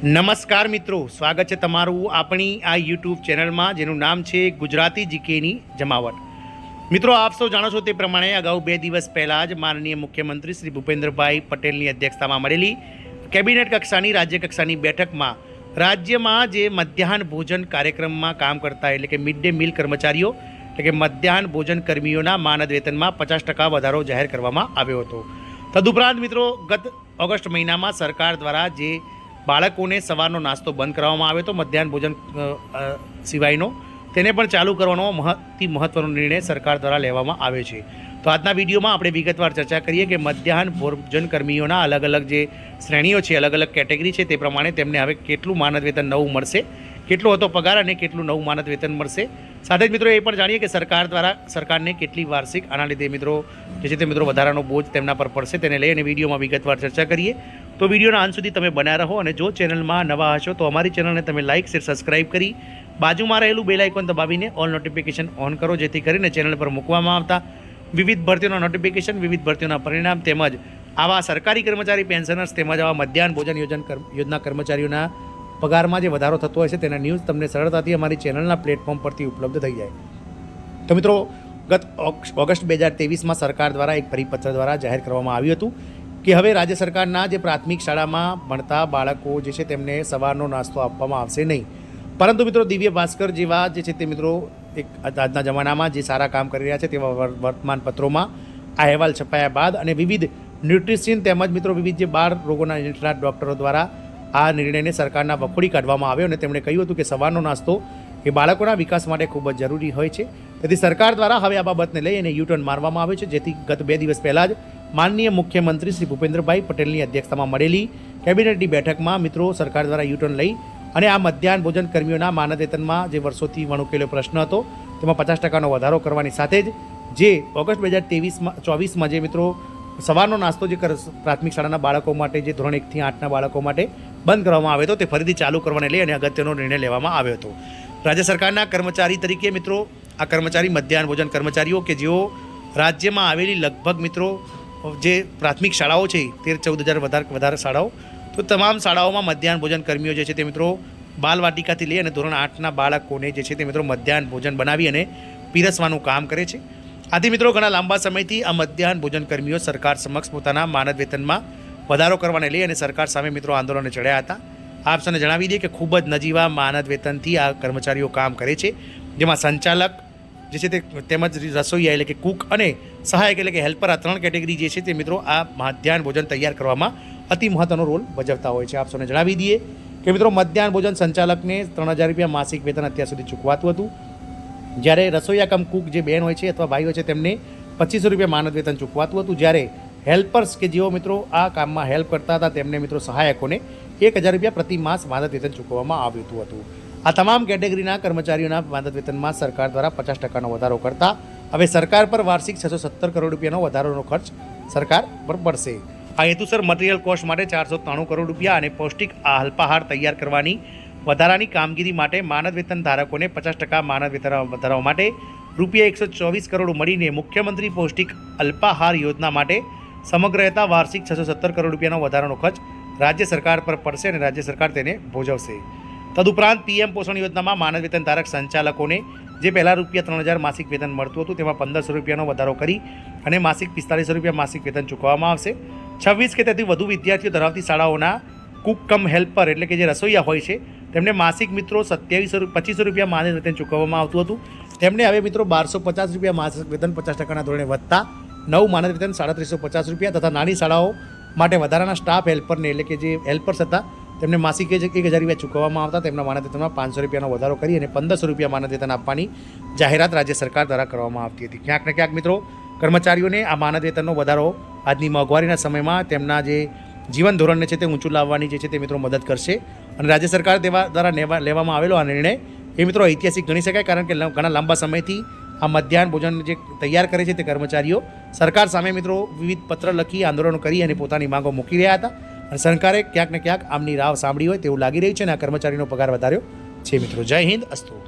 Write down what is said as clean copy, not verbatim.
નમસ્કાર મિત્રો, સ્વાગત છે તમારું આપણી આ યુટ્યુબ ચેનલમાં જેનું નામ છે ગુજરાતી જીકેની જમાવટ. મિત્રો, આપ સૌ જાણો છો તે પ્રમાણે અગાઉ 2 દિવસ પહેલાં જ માનનીય મુખ્યમંત્રી શ્રી ભૂપેન્દ્રભાઈ પટેલની અધ્યક્ષતામાં મળેલી કેબિનેટ કક્ષાની રાજ્ય કક્ષાની બેઠકમાં રાજ્યમાં જે મધ્યાહન ભોજન કાર્યક્રમમાં કામ કરતા એટલે કે મિડ ડે મીલ કર્મચારીઓ એટલે કે મધ્યાહન ભોજન કર્મીઓના માનદ વેતનમાં 50% વધારો જાહેર કરવામાં આવ્યો હતો. તદુપરાંત મિત્રો, ગત ઓગસ્ટ મહિનામાં સરકાર દ્વારા જે બાળકોને સવારનો નાસ્તો બંધ કરવામાં આવ્યો તો મધ્યાહન ભોજન સિવાયનો તેને પણ ચાલુ કરવાનો મહત્વનો નિર્ણય સરકાર દ્વારા લેવામાં આવ્યો છે. તો આજના વિડીયોમાં આપણે વિગતવાર ચર્ચા કરીએ કે મધ્યાહન ભોજન કર્મીઓના અલગ અલગ જે શ્રેણીઓ છે, અલગ અલગ કેટેગરી છે, તે પ્રમાણે તેમને હવે કેટલું માનદ વેતન નવું મળશે, કેટલો હતો પગાર અને કેટલું નવું માનદ વેતન મળશે. સાથે જ મિત્રો એ પણ જાણીએ કે સરકાર દ્વારા સરકારને કેટલી વાર્ષિક આના લીધે મિત્રો જે છે તે મિત્રો વધારાનો બોજ તેમના પર પડશે, તેને લઈ અને વિડીયોમાં વિગતવાર ચર્ચા કરીએ. તો વિડીયોના અંત સુધી તમે બન્યા રહો અને જો ચેનલમાં નવા હશો તો અમારી ચેનલને તમે લાઇક શેર સબસ્ક્રાઇબ કરી બાજુમાં રહેલું બેલ આઇકોન દબાવીને ઓલ નોટિફિકેશન ઓન કરો, જેથી કરીને ચેનલ પર મૂકવામાં આવતા વિવિધ ભરતીઓના નોટિફિકેશન, વિવિધ ભરતીઓના પરિણામ તેમજ આવા સરકારી કર્મચારી પેન્શનર્સ તેમજ આવા મધ્યાહન ભોજન યોજના કર્મચારીઓના પગારમાં જે વધારો થતો હોય છે તેના ન્યૂઝ તમને સરળતાથી અમારી ચેનલના પ્લેટફોર્મ પરથી ઉપલબ્ધ થઈ જાય. તો મિત્રો, ગત ઓગસ્ટ 2023માં સરકાર દ્વારા એક પરિપત્ર દ્વારા જાહેર કરવામાં આવ્યું હતું કે હવે રાજ્ય સરકારના જે પ્રાથમિક શાળામાં ભણતા બાળકો જે છે તેમને સવારનો નાસ્તો આપવામાં આવશે નહીં. પરંતુ મિત્રો, દિવ્ય ભાસ્કર જેવા જે છે તે મિત્રો એક આજના જમાનામાં જે સારા કામ કરી રહ્યા છે તેવા વર્તમાનપત્રોમાં આ અહેવાલ છપાયા બાદ અને વિવિધ ન્યુટ્રિશિયન તેમજ મિત્રો વિવિધ જે બાળ રોગોના નિષ્ણાત ડૉક્ટરો દ્વારા આ નિર્ણયને સરકારના વખોડી કાઢવામાં આવ્યો અને તેમણે કહ્યું હતું કે સવારનો નાસ્તો એ બાળકોના વિકાસ માટે ખૂબ જ જરૂરી હોય છે. તેથી સરકાર દ્વારા હવે આ બાબતને લઈ અને યુટર્ન મારવામાં આવ્યો છે, જેથી ગત 2 દિવસ પહેલાં જ માનનીય મુખ્યમંત્રી શ્રી ભૂપેન્દ્રભાઈ પટેલની અધ્યક્ષતામાં મળેલી કેબિનેટની બેઠકમાં મિત્રો સરકાર દ્વારા યુટર્ન લઈ અને આ મધ્યાહન ભોજન કર્મીઓના માનદ વેતનમાં જે વર્ષોથી વણુકેલો પ્રશ્ન હતો તેમાં 50%નો વધારો કરવાની સાથે જ જે ઓગસ્ટ 2024માં જે મિત્રો સવારનો નાસ્તો જે પ્રાથમિક શાળાના બાળકો માટે જે ધોરણ 1 થી 8ના બાળકો માટે બંધ કરવામાં આવ્યો હતો તે ફરીથી ચાલુ કરવાને લઈ અને અગત્યનો નિર્ણય લેવામાં આવ્યો હતો. રાજ્ય સરકારના કર્મચારી તરીકે મિત્રો આ કર્મચારી મધ્યાહન ભોજન કર્મચારીઓ કે જેઓ રાજ્યમાં આવેલી લગભગ મિત્રો જે પ્રાથમિક શાળાઓ છે 13-14 હજાર વધારે શાળાઓ, તો તમામ શાળાઓમાં મધ્યાહન ભોજન કર્મીઓ જે છે તે મિત્રો બાલવાટિકાથી લઈ અને ધોરણ 8ના બાળકોને જે છે તે મિત્રો મધ્યાહન ભોજન બનાવી અને પીરસવાનું કામ કરે છે. આથી મિત્રો ઘણા લાંબા સમયથી આ મધ્યાહન ભોજન કર્મીઓ સરકાર સમક્ષ પોતાના માનદ વેતનમાં વધારો કરવાને લઈ અને સરકાર સામે મિત્રો આંદોલને ચડ્યા હતા. આપ સૌને જણાવી દઈએ કે ખૂબ જ નજીવા માનદ વેતનથી આ કર્મચારીઓ કામ કરે છે, જેમાં સંચાલક જે છે તે તેમજ રસોઈયા એટલે કે કુક અને સહાયક એટલે કે હેલ્પર, આ 3 કેટેગરી જે છે તે મિત્રો આ મધ્યાહન ભોજન તૈયાર કરવામાં અતિ મહત્વનો રોલ ભજવતા હોય છે. આપ સૌને જણાવી દઈએ કે મિત્રો મધ્યાહન ભોજન સંચાલકને 3000 રૂપિયા માસિક વેતન અત્યાર સુધી ચૂકવાતું હતું, જ્યારે રસોઈયા કમ કુક જે બહેન હોય છે અથવા ભાઈ હોય છે તેમને 2500 રૂપિયા માનદ વેતન ચૂકવાતું હતું, જ્યારે હેલ્પર્સ કે જેઓ મિત્રો આ કામમાં હેલ્પ કરતા હતા તેમને મિત્રો સહાયકોને 1000 રૂપિયા પ્રતિ માસ માનદ વેતન ચૂકવવામાં આવતું હતું. આ તમામ કેટેગરીના કર્મચારીઓના માનદ વેતનમાં સરકાર દ્વારા 50%નો વધારો કરતા હવે સરકાર પર વાર્ષિક 617 કરોડ રૂપિયાનો વધારાનો ખર્ચ સરકાર પર પડશે. આ હેતુસર મટીરિયલ કોસ્ટ માટે 493 કરોડ રૂપિયા અને પૌષ્ટિક અલ્પાહાર તૈયાર કરવાની વધારાની કામગીરી માટે માનદ વેતન ધારકોને 50% માનદ વેતન વધારવા માટે રૂપિયા 124 કરોડ મળીને મુખ્યમંત્રી પૌષ્ટિક અલ્પાહાર યોજના માટે સમગ્ર રહેતા વાર્ષિક 617 કરોડ રૂપિયાનો વધારાનો ખર્ચ રાજ્ય સરકાર પર પડશે અને રાજ્ય સરકાર તેને ભોજવશે. તદુપરાંત પીએમ પોષણ યોજનામાં માનદ વેતન ધારક સંચાલકોને જે પહેલાં રૂપિયા 3000 માસિક વેતન મળતું હતું તેમાં 1500 રૂપિયાનો વધારો કરી અને માસિક 4500 રૂપિયા માસિક વેતન ચૂકવવામાં આવશે. 26 કે તેથી વધુ વિદ્યાર્થીઓ ધરાવતી શાળાઓના કુક કમ હેલ્પર એટલે કે જે રસોઈયા હોય છે તેમને માસિક મિત્રો 2500 રૂપિયા માનદ વેતન ચૂકવવામાં આવતું હતું, તેમને હવે મિત્રો 1250 રૂપિયા માસિક વેતન 50%ના ધોરણે વધતા નવું માનદ વેતન 3750 રૂપિયા તથા નાની શાળાઓ માટે વધારાના સ્ટાફ હેલ્પરને એટલે કે જે હેલ્પર્સ હતા તેમને માસિક 1000 રૂપિયા ચૂકવવામાં આવતા તેમના માનદ વેતનમાં 500 રૂપિયાનો વધારો કરી અને 1500 રૂપિયા માનદ વેતન આપવાની જાહેરાત રાજ્ય સરકાર દ્વારા કરવામાં આવતી હતી. ક્યાંક ને ક્યાંક મિત્રો કર્મચારીઓને આ માનદ વેતનનો વધારો આજની મોંઘવારીના સમયમાં તેમના જે જીવન ધોરણને છે તે ઊંચું લાવવાની જે છે તે મિત્રો મદદ કરશે અને રાજ્ય સરકાર દ્વારા લેવામાં આવેલો આ નિર્ણય એ મિત્રો ઐતિહાસિક ગણી શકાય, કારણ કે ઘણા લાંબા સમયથી આ મધ્યાહન ભોજન જે તૈયાર કરે છે તે કર્મચારીઓ સરકાર સામે મિત્રો વિવિધ પત્ર લખી આંદોલનો કરી અને પોતાની માંગો મૂકી રહ્યા હતા અને સરકારે ક્યાંક ને ક્યાંક આમની રાવ સાંભળી હોય તેવું લાગી રહ્યું છે અને આ કર્મચારીનો પગાર વધાર્યો છે. મિત્રો જય હિન્દ, અસ્તુ.